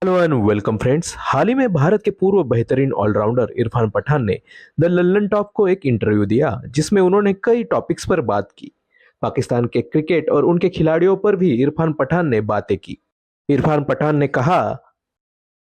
Hello and welcome friends. हाल ही में भारत के पूर्व बेहतरीन ऑलराउंडर इरफान पठान ने द लल्लन टॉप को एक इंटरव्यू दिया जिसमें उन्होंने कई टॉपिक्स पर बात की। पाकिस्तान के क्रिकेट और उनके खिलाड़ियों पर भी इरफान पठान ने बातें की। इरफान पठान ने कहा,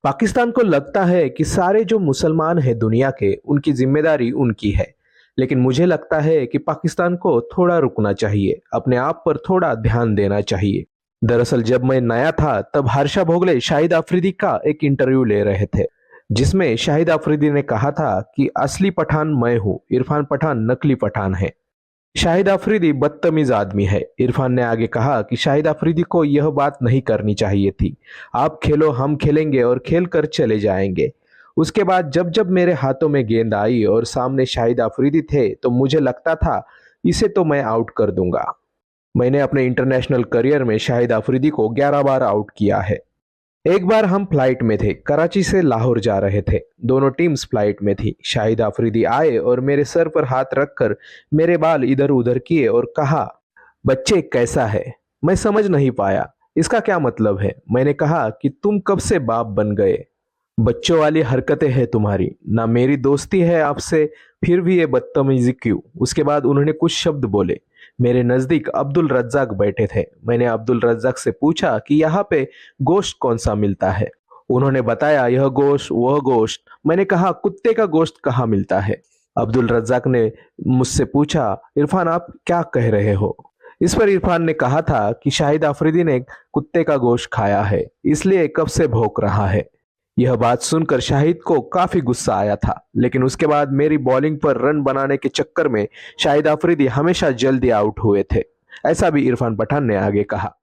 पाकिस्तान को लगता है कि सारे जो मुसलमान हैं दुनिया के, उनकी जिम्मेदारी उनकी है, लेकिन मुझे लगता है कि पाकिस्तान को थोड़ा रुकना चाहिए, अपने आप पर थोड़ा ध्यान देना चाहिए। दरअसल जब मैं नया था तब हर्षा भोगले शाहिद अफरीदी का एक इंटरव्यू ले रहे थे, जिसमें शाहिद अफरीदी ने कहा था कि असली पठान मैं हूं, इरफान पठान नकली पठान है। शाहिद अफरीदी बदतमीज आदमी है। इरफान ने आगे कहा कि शाहिद अफरीदी को यह बात नहीं करनी चाहिए थी। आप खेलो, हम खेलेंगे और खेल कर चले जाएंगे। उसके बाद जब जब मेरे हाथों में गेंद आई और सामने शाहिद अफरीदी थे तो मुझे लगता था इसे तो मैं आउट कर दूंगा। मैंने अपने इंटरनेशनल करियर में शाहिद अफरीदी को 11 बार आउट किया है। एक बार हम फ्लाइट में थे, कराची से लाहौर जा रहे थे। दोनों टीम्स फ्लाइट में थी। शाहिद अफरीदी आए और मेरे सर पर हाथ रखकर मेरे बाल इधर उधर किए और कहा, बच्चे कैसा है? मैं समझ नहीं पाया, इसका क्या मतलब है? मैंने कहा कि तुम कब से बाप बन गए? बच्चों वाली हरकतें हैं तुम्हारी, ना मेरी दोस्ती है आपसे, फिर भी ये बदतमीजी क्यों? उसके बाद उन्होंने कुछ शब्द बोले। मेरे नजदीक अब्दुल रज्जाक बैठे थे। मैंने अब्दुल रज्जाक से पूछा कि यहाँ पे गोश्त कौन सा मिलता है। उन्होंने बताया यह गोश्त वह गोश्त। मैंने कहा कुत्ते का गोश्त कहाँ मिलता है? अब्दुल रज्जाक ने मुझसे पूछा, इरफान आप क्या कह रहे हो? इस पर इरफान ने कहा था कि शाहिद अफरीदी ने कुत्ते का गोश्त खाया है, इसलिए कब से भौंक रहा है। यह बात सुनकर शाहिद को काफी गुस्सा आया था, लेकिन उसके बाद मेरी बॉलिंग पर रन बनाने के चक्कर में शाहिद अफरीदी हमेशा जल्दी आउट हुए थे। ऐसा भी इरफान पठान ने आगे कहा।